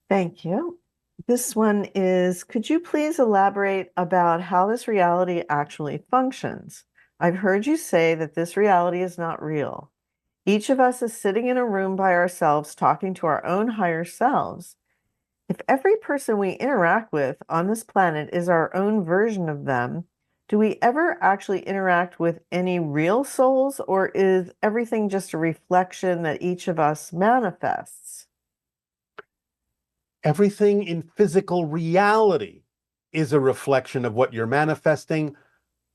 Thank you. This one is, could you please elaborate about how this reality actually functions? I've heard you say that this reality is not real. Each of us is sitting in a room by ourselves talking to our own higher selves. If every person we interact with on this planet is our own version of them, do we ever actually interact with any real souls, or is everything just a reflection that each of us manifests? Everything in physical reality is a reflection of what you're manifesting,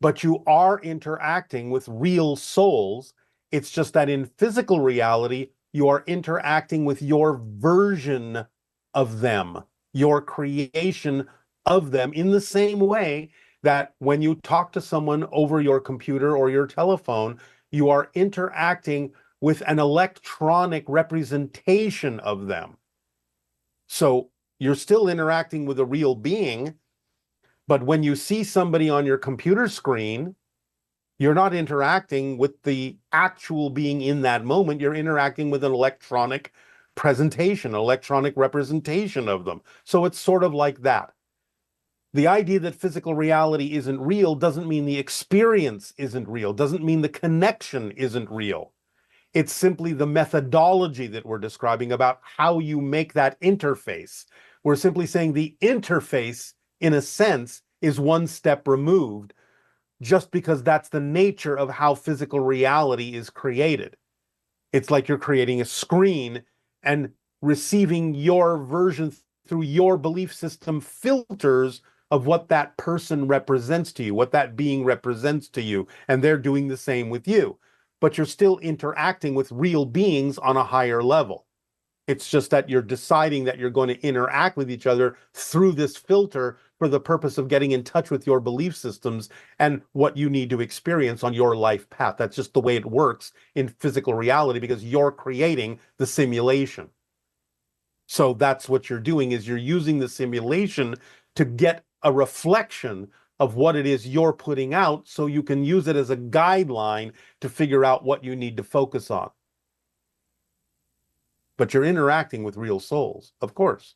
but you are interacting with real souls. It's just that in physical reality, you are interacting with your version of them, your creation of them, in the same way that when you talk to someone over your computer or your telephone, you are interacting with an electronic representation of them. So you're still interacting with a real being, but when you see somebody on your computer screen, you're not interacting with the actual being in that moment. You're interacting with an electronic presentation, electronic representation of them. So it's sort of like that. The idea that physical reality isn't real doesn't mean the experience isn't real, doesn't mean the connection isn't real. It's simply the methodology that we're describing about how you make that interface. We're simply saying the interface, in a sense, is one step removed, just because that's the nature of how physical reality is created. It's like you're creating a screen and receiving your version through your belief system filters of what that person represents to you, what that being represents to you, and they're doing the same with you. But you're still interacting with real beings on a higher level. It's just that you're deciding that you're going to interact with each other through this filter for the purpose of getting in touch with your belief systems and what you need to experience on your life path. That's just the way it works in physical reality because you're creating the simulation. So that's what you're doing, is you're using the simulation to get a reflection of what it is you're putting out so you can use it as a guideline to figure out what you need to focus on. But you're interacting with real souls, of course.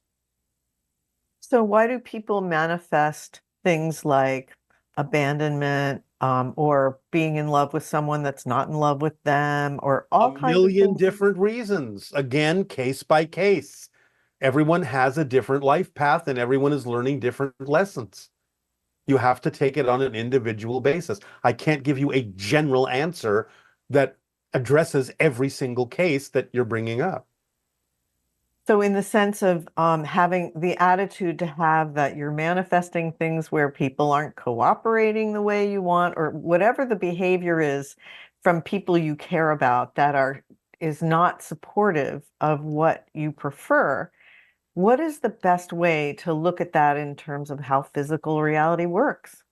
So, why do people manifest things like abandonment, or being in love with someone that's not in love with them, or A all kinds of million things? different reasons. Again, case by case. Everyone has a different life path and everyone is learning different lessons. You have to take it on an individual basis. I can't give you a general answer that addresses every single case that you're bringing up. So, in the sense of having the attitude to have that you're manifesting things where people aren't cooperating the way you want, or whatever the behavior is from people you care about that are is not supportive of what you prefer, what is the best way to look at that in terms of how physical reality works?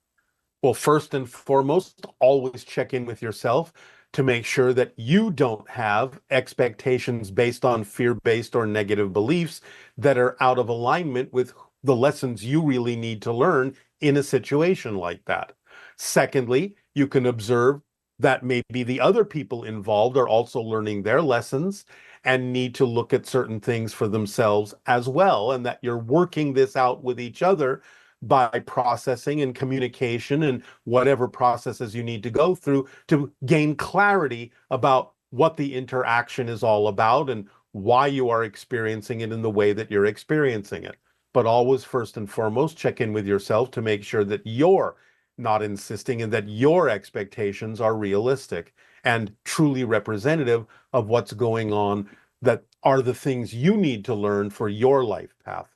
Well, first and foremost, always check in with yourself to make sure that you don't have expectations based on fear-based or negative beliefs that are out of alignment with the lessons you really need to learn in a situation like that. Secondly, you can observe that maybe the other people involved are also learning their lessons and need to look at certain things for themselves as well, and that you're working this out with each other by processing and communication and whatever processes you need to go through to gain clarity about what the interaction is all about and why you are experiencing it in the way that you're experiencing it. But always, first and foremost, check in with yourself to make sure that you're not insisting and that your expectations are realistic and truly representative of what's going on, that are the things you need to learn for your life path.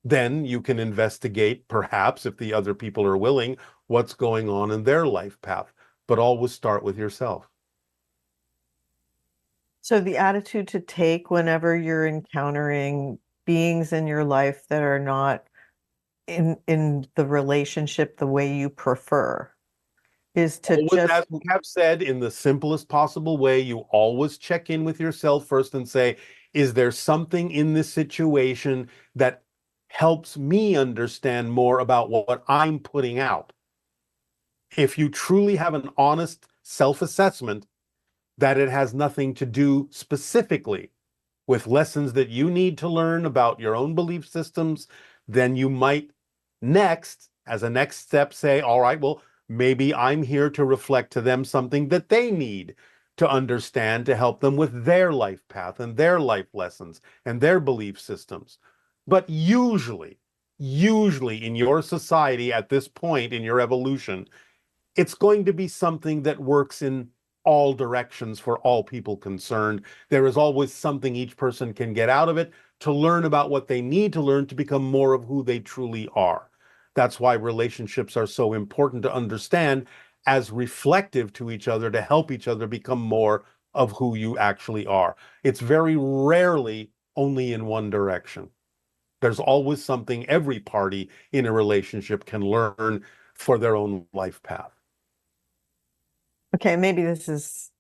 Then you can investigate, perhaps, if the other people are willing, what's going on in their life path. But always start with yourself. So the attitude to take whenever you're encountering beings in your life that are not in the relationship the way you prefer is to Always, as just we have said, in the simplest possible way, you always check in with yourself first and say, is there something in this situation that helps me understand more about what I'm putting out? If you truly have an honest self-assessment that it has nothing to do specifically with lessons that you need to learn about your own belief systems, then you might next, as a next step, say, all right, well, maybe I'm here to reflect to them something that they need to understand to help them with their life path and their life lessons and their belief systems. But usually in your society at this point in your evolution, it's going to be something that works in all directions for all people concerned. There is always something each person can get out of it to learn about what they need to learn to become more of who they truly are. That's why relationships are so important to understand as reflective to each other to help each other become more of who you actually are. It's very rarely only in one direction. There's always something every party in a relationship can learn for their own life path. Okay, maybe this is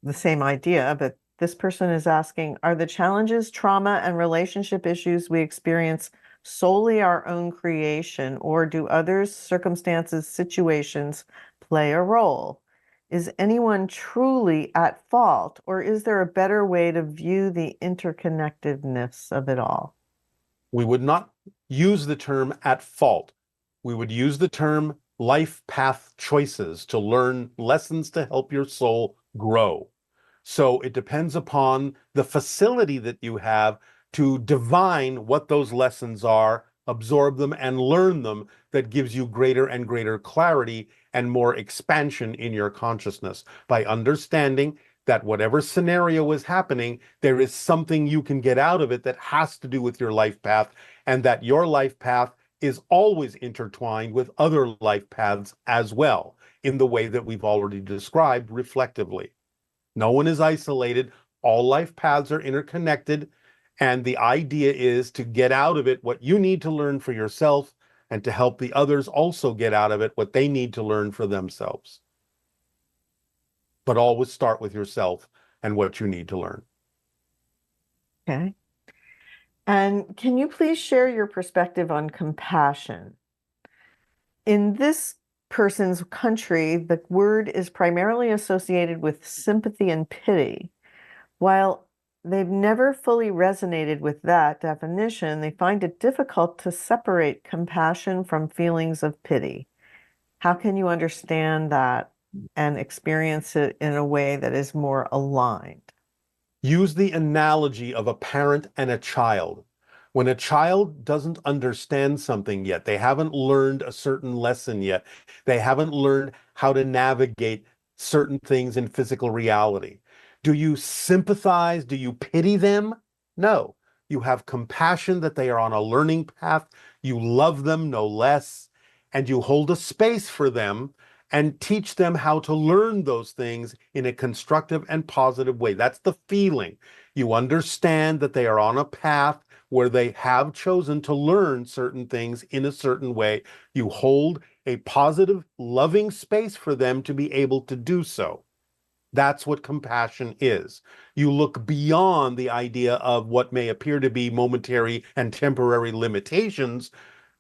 the same idea, but this person is asking, are the challenges, trauma, and relationship issues we experience solely our own creation, or do others, circumstances, situations play a role? Is anyone truly at fault, or is there a better way to view the interconnectedness of it all? We would not use the term at fault. We would use the term life path choices to learn lessons to help your soul grow. So it depends upon the facility that you have to divine what those lessons are, absorb them, and learn them that gives you greater and greater clarity and more expansion in your consciousness by understanding that whatever scenario is happening, there is something you can get out of it that has to do with your life path, and that your life path is always intertwined with other life paths as well, in the way that we've already described reflectively. No one is isolated. All life paths are interconnected. And the idea is to get out of it what you need to learn for yourself and to help the others also get out of it what they need to learn for themselves. But always start with yourself and what you need to learn. Okay. And can you please share your perspective on compassion? In this person's country, the word is primarily associated with sympathy and pity. While they've never fully resonated with that definition, they find it difficult to separate compassion from feelings of pity. How can you understand that and experience it in a way that is more aligned? Use the analogy of a parent and a child. When a child doesn't understand something yet, they haven't learned a certain lesson yet, they haven't learned how to navigate certain things in physical reality. Do you sympathize? Do you pity them? No. You have compassion that they are on a learning path. You love them no less, and you hold a space for them and teach them how to learn those things in a constructive and positive way. That's the feeling. You understand that they are on a path where they have chosen to learn certain things in a certain way. You hold a positive, loving space for them to be able to do so. That's what compassion is. You look beyond the idea of what may appear to be momentary and temporary limitations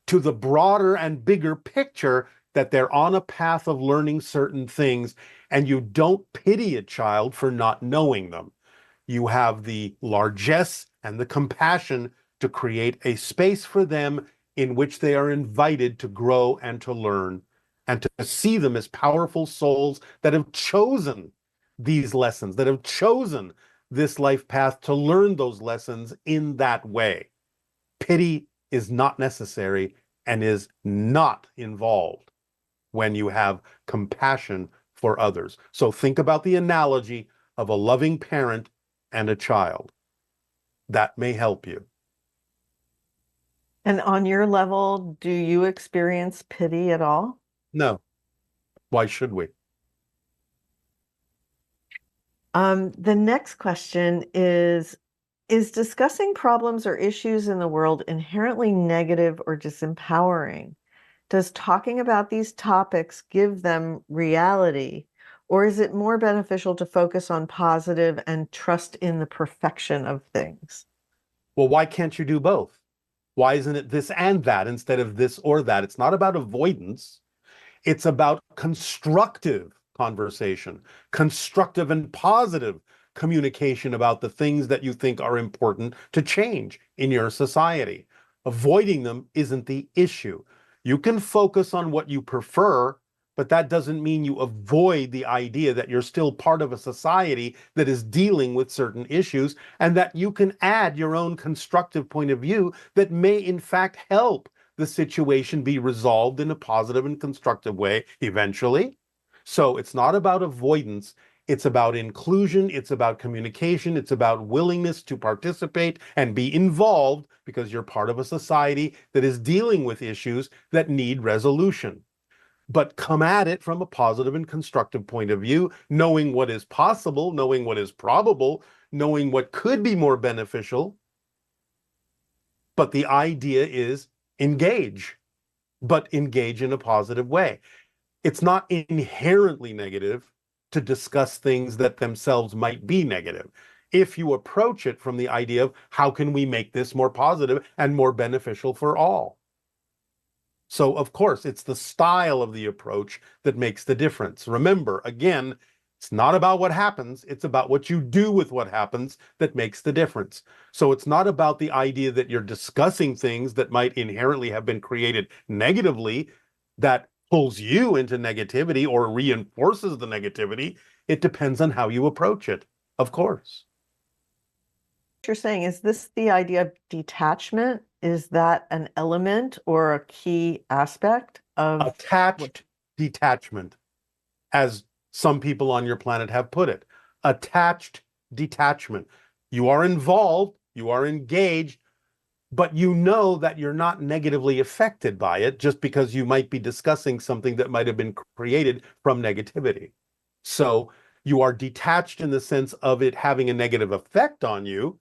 to the broader and bigger picture that they're on a path of learning certain things, and you don't pity a child for not knowing them. You have the largesse and the compassion to create a space for them in which they are invited to grow and to learn, and to see them as powerful souls that have chosen these lessons, that have chosen this life path to learn those lessons in that way. Pity is not necessary and is not involved when you have compassion for others. So think about the analogy of a loving parent and a child. That may help you. And on your level, do you experience pity at all? No. Why should we? The next question is discussing problems or issues in the world inherently negative or disempowering? Does talking about these topics give them reality, or is it more beneficial to focus on positive and trust in the perfection of things? Well, why can't you do both? Why isn't it this and that instead of this or that? It's not about avoidance. It's about constructive conversation, constructive and positive communication about the things that you think are important to change in your society. Avoiding them isn't the issue. You can focus on what you prefer, but that doesn't mean you avoid the idea that you're still part of a society that is dealing with certain issues, and that you can add your own constructive point of view that may in fact help the situation be resolved in a positive and constructive way eventually. So it's not about avoidance. It's about inclusion. It's about communication. It's about willingness to participate and be involved because you're part of a society that is dealing with issues that need resolution. But come at it from a positive and constructive point of view, knowing what is possible, knowing what is probable, knowing what could be more beneficial. But the idea is engage, but engage in a positive way. It's not inherently negative to discuss things that themselves might be negative. If you approach it from the idea of how can we make this more positive and more beneficial for all. So, of course, it's the style of the approach that makes the difference. Remember, again, it's not about what happens, it's about what you do with what happens that makes the difference. So it's not about the idea that you're discussing things that might inherently have been created negatively that pulls you into negativity or reinforces the negativity. It depends on how you approach it, of course. You're saying, is this the idea of detachment? Is that an element or a key aspect of Attached detachment, as some people on your planet have put it. Attached detachment. You are involved, you are engaged, but you know that you're not negatively affected by it just because you might be discussing something that might have been created from negativity. So you are detached in the sense of it having a negative effect on you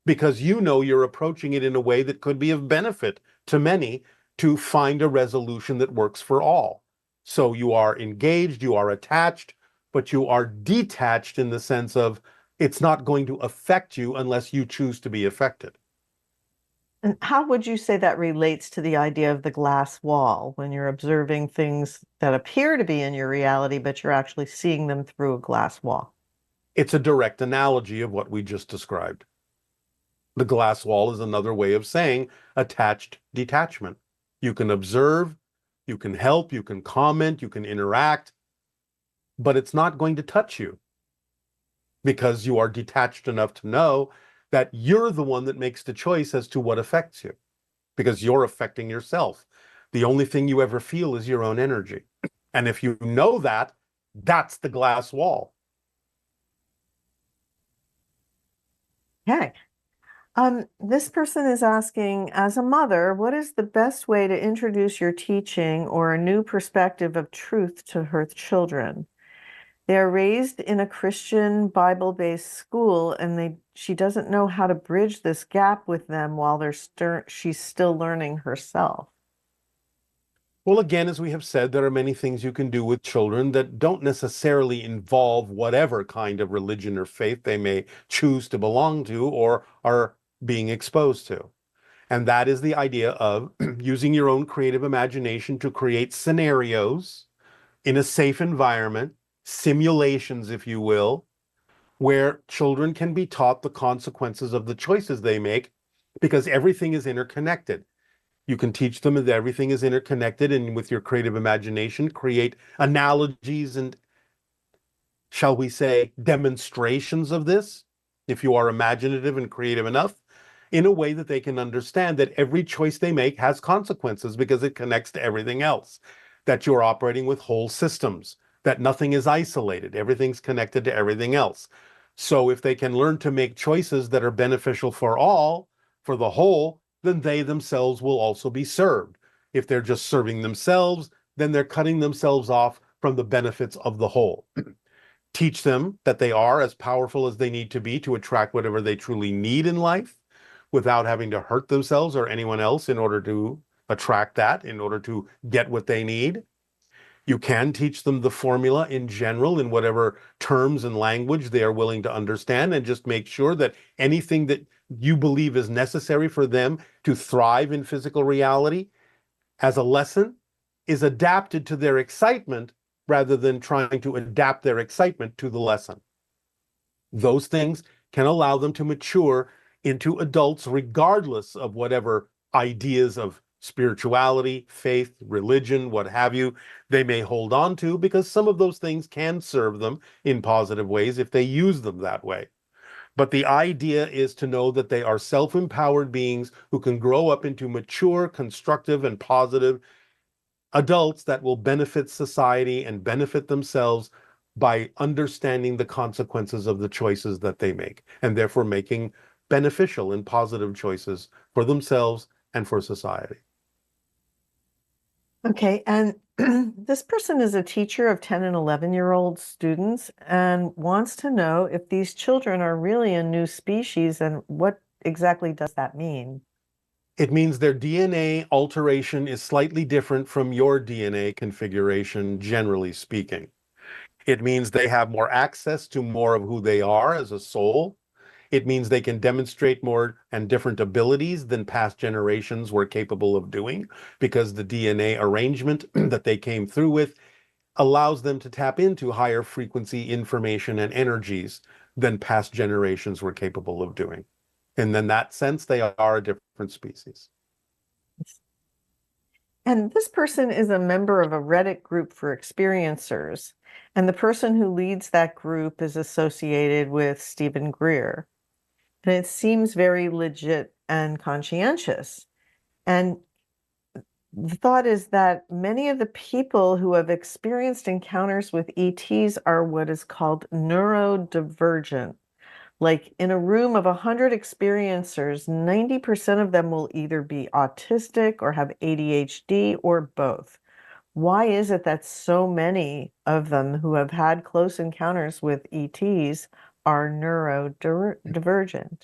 because you know you're approaching it in a way that could be of benefit to many to find a resolution that works for all. So you are engaged, you are attached, but you are detached in the sense of it's not going to affect you unless you choose to be affected. And how would you say that relates to the idea of the glass wall when you're observing things that appear to be in your reality, but you're actually seeing them through a glass wall? It's a direct analogy of what we just described. The glass wall is another way of saying attached detachment. You can observe, you can help, you can comment, you can interact, but it's not going to touch you because you are detached enough to know that you're the one that makes the choice as to what affects you because you're affecting yourself. The only thing you ever feel is your own energy. And if you know that, that's the glass wall. Okay. This person is asking, as a mother, what is the best way to introduce your teaching or a new perspective of truth to her children? They are raised in a Christian Bible-based school, and she doesn't know how to bridge this gap with them while she's still learning herself. Well, again, as we have said, there are many things you can do with children that don't necessarily involve whatever kind of religion or faith they may choose to belong to or are being exposed to. And that is the idea of using your own creative imagination to create scenarios in a safe environment, simulations, if you will, where children can be taught the consequences of the choices they make because everything is interconnected. You can teach them that everything is interconnected, and with your creative imagination, create analogies and, shall we say, demonstrations of this, if you are imaginative and creative enough, in a way that they can understand that every choice they make has consequences because it connects to everything else, that you're operating with whole systems, that nothing is isolated, everything's connected to everything else. So if they can learn to make choices that are beneficial for all, for the whole, then they themselves will also be served. If they're just serving themselves, then they're cutting themselves off from the benefits of the whole. Teach them that they are as powerful as they need to be to attract whatever they truly need in life without having to hurt themselves or anyone else in order to attract that, in order to get what they need. You can teach them the formula in general in whatever terms and language they are willing to understand, and just make sure that anything that you believe is necessary for them to thrive in physical reality as a lesson is adapted to their excitement rather than trying to adapt their excitement to the lesson. Those things can allow them to mature into adults, regardless of whatever ideas of spirituality, faith, religion, what have you, they may hold on to, because some of those things can serve them in positive ways if they use them that way. But the idea is to know that they are self-empowered beings who can grow up into mature, constructive, and positive adults that will benefit society and benefit themselves by understanding the consequences of the choices that they make, and therefore making beneficial and positive choices for themselves and for society. Okay, and this person is a teacher of 10 and 11-year-old students and wants to know if these children are really a new species and what exactly does that mean? It means their DNA alteration is slightly different from your DNA configuration, generally speaking. It means they have more access to more of who they are as a soul. It means they can demonstrate more and different abilities than past generations were capable of doing, because the DNA arrangement that they came through with allows them to tap into higher frequency information and energies than past generations were capable of doing. And in that sense, they are a different species. And this person is a member of a Reddit group for experiencers, and the person who leads that group is associated with Stephen Greer. And it seems very legit and conscientious. And the thought is that many of the people who have experienced encounters with ETs are what is called neurodivergent. Like in a room of 100 experiencers, 90% of them will either be autistic or have ADHD or both. Why is it that so many of them who have had close encounters with ETs are neurodivergent?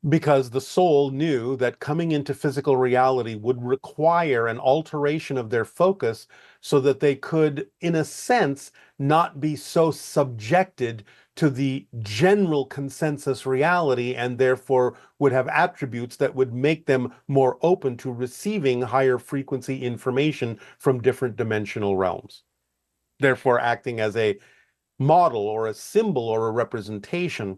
Because the soul knew that coming into physical reality would require an alteration of their focus so that they could, in a sense, not be so subjected to the general consensus reality, and therefore would have attributes that would make them more open to receiving higher frequency information from different dimensional realms, therefore acting as a model or a symbol or a representation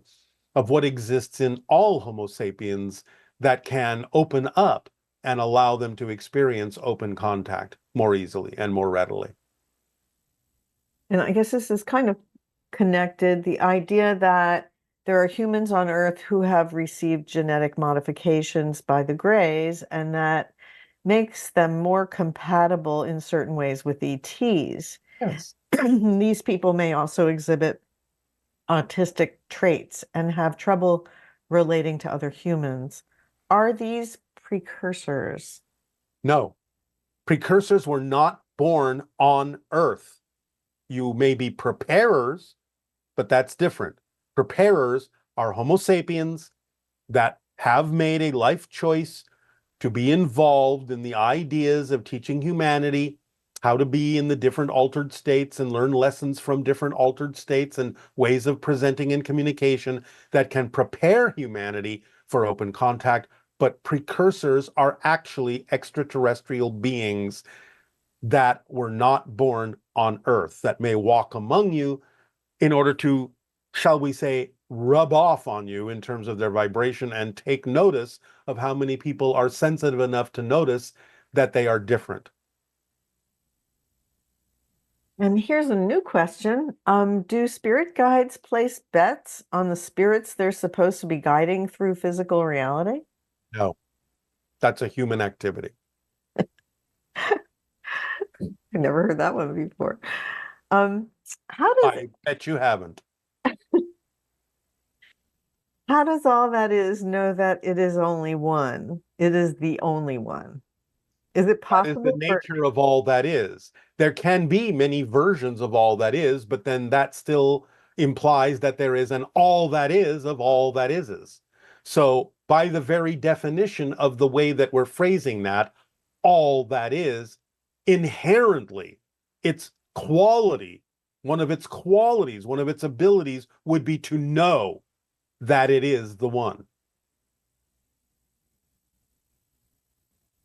of what exists in all Homo sapiens that can open up and allow them to experience open contact more easily and more readily. And I guess this is kind of connected, the idea that there are humans on Earth who have received genetic modifications by the Greys, and that makes them more compatible in certain ways with ETs. Yes. These people may also exhibit autistic traits and have trouble relating to other humans. Are these precursors? No, precursors were not born on Earth. You may be preparers, but that's different. Preparers are Homo sapiens that have made a life choice to be involved in the ideas of teaching humanity how to be in the different altered states and learn lessons from different altered states and ways of presenting and communication that can prepare humanity for open contact. But precursors are actually extraterrestrial beings that were not born on Earth, that may walk among you in order to, shall we say, rub off on you in terms of their vibration and take notice of how many people are sensitive enough to notice that they are different. And here's a new question. Do spirit guides place bets on the spirits they're supposed to be guiding through physical reality? No, that's a human activity. I've never heard that one before. Um, how does I bet you haven't. how does all that is know that it is only one? It is the only one. Is it That is the possible for nature of all that is. There can be many versions of all that is, but then that still implies that there is an all that is of all that is. So, by the very definition of the way that we're phrasing that, all that is, inherently, its quality, one of its qualities, one of its abilities would be to know that it is the one.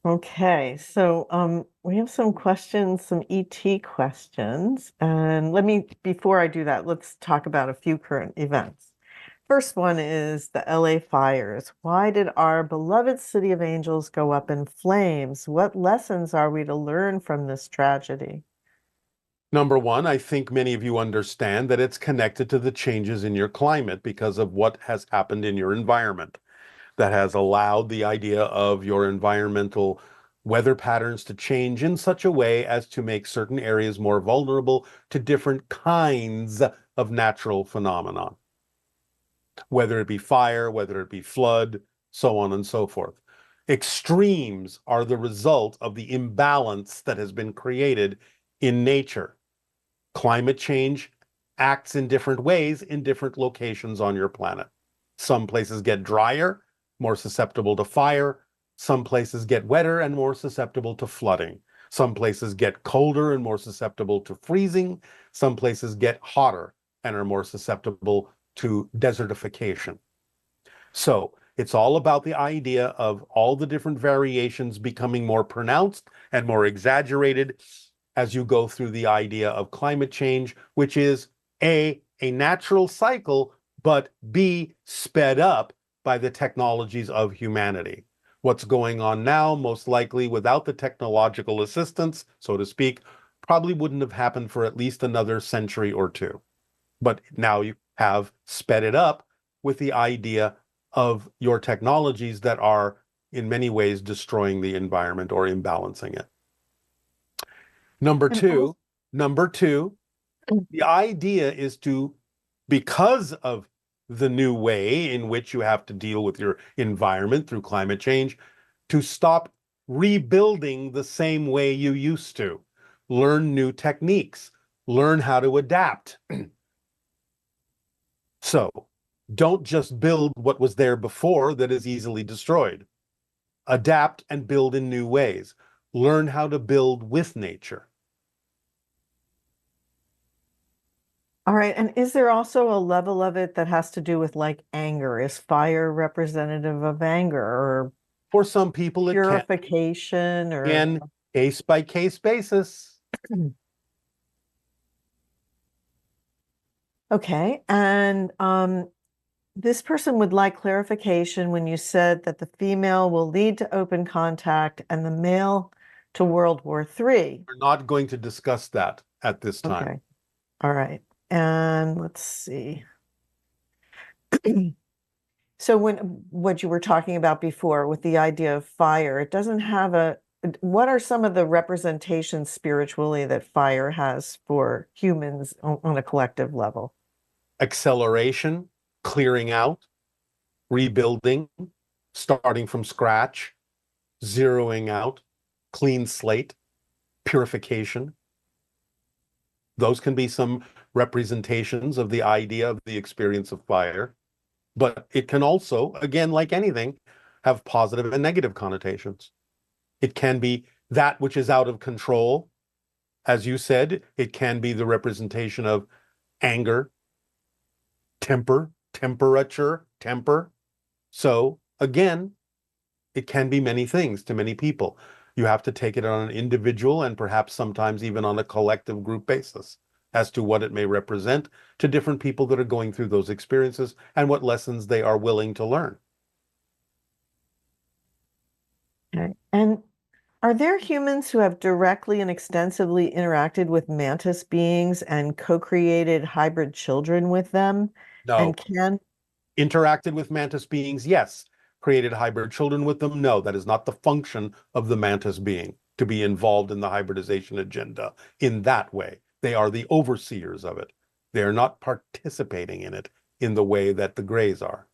Okay, so we have some questions, some ET questions. And before I do that, let's talk about a few current events. First one is the LA fires. Why did our beloved City of Angels go up in flames? What lessons are we to learn from this tragedy? Number one, I think many of you understand that it's connected to the changes in your climate because of what has happened in your environment that has allowed the idea of your environmental weather patterns to change in such a way as to make certain areas more vulnerable to different kinds of natural phenomena, whether it be fire, whether it be flood, so on and so forth. Extremes are the result of the imbalance that has been created in nature. Climate change acts in different ways in different locations on your planet. Some places get drier, more susceptible to fire. Some places get wetter and more susceptible to flooding. Some places get colder and more susceptible to freezing. Some places get hotter and are more susceptible to desertification. So it's all about the idea of all the different variations becoming more pronounced and more exaggerated as you go through the idea of climate change, which is A, a natural cycle, but B, sped up by the technologies of humanity. What's going on now, most likely without the technological assistance, so to speak, probably wouldn't have happened for at least another century or two. But now you have sped it up with the idea of your technologies that are in many ways destroying the environment or imbalancing it. Number And two, also, number two, the idea is to, because of the new way in which you have to deal with your environment through climate change, to stop rebuilding the same way you used to. Learn new techniques, learn how to adapt. So don't just build what was there before that is easily destroyed. Adapt and build in new ways. Learn how to build with nature. all right. And is there also a level of it that has to do with like anger? Is fire representative of anger or For some people, it purification or can case by case basis. okay. And this person would like clarification when you said that the female will lead to open contact and the male to World War III. We're not going to discuss that at this time. Okay. All right. And let's see. So what you were talking about before with the idea of fire, it doesn't have what are some of the representations spiritually that fire has for humans on a collective level? Acceleration, clearing out, rebuilding, starting from scratch, zeroing out, clean slate, purification. Those can be some representations of the idea of the experience of fire. But it can also, again, like anything, have positive and negative connotations. It can be that which is out of control. As you said, it can be the representation of anger, temper, temperature, temper. So again, it can be many things to many people. You have to take it on an individual and perhaps sometimes even on a collective group basis as to what it may represent to different people that are going through those experiences and what lessons they are willing to learn. Okay. And are there humans who have directly and extensively interacted with mantis beings and co-created hybrid children with them? No. And can Interacted with mantis beings, yes. Created hybrid children with them, no. That is not the function of the mantis being to be involved in the hybridization agenda in that way. They are the overseers of it. They are not participating in it in the way that the Greys are.